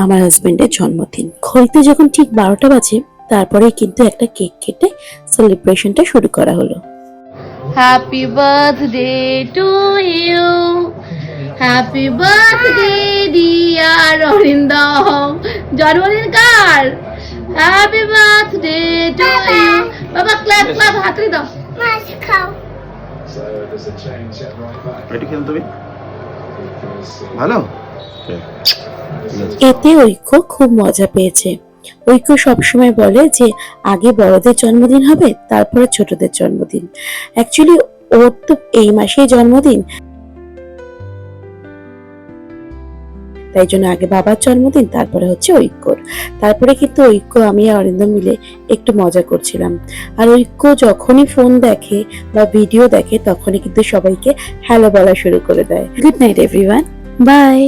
আমার হাজবেন্ডের জন্মদিন। ঘড়িতে যখন ঠিক 12টা বাজে তারপরেই কিন্তু একটা কেক কেটে সেলিব্রেশনটা শুরু করা হলো। Happy birthday to you, happy birthday dear Arindam. জন্মদিন কার? Happy birthday to you. বাবা ক্ল্যাপ ক্ল্যাপ হাতে দাও। মাছ খাও। এটা খেল তুমি ভালো। এতে ঐক্য খুব মজা পেয়েছে। ঐক্য সবসময় বলে যে আগে বড়দের জন্মদিন হবে তারপরে ছোটদের জন্মদিন। অ্যাকচুয়ালি ওর তো এই মাসেই জন্মদিন, তাই জন্য আগে বাবার জন্মদিন তারপরে হচ্ছে ঐক্যর। তারপরে কিন্তু ঐক্য আমি আর অরিন্দম মিলে একটু মজা করছিলাম। আর ঐক্য যখনই ফোন দেখে বা ভিডিও দেখে তখনই কিন্তু সবাইকে হ্যালো বলা শুরু করে দেয়। Good night everyone, by.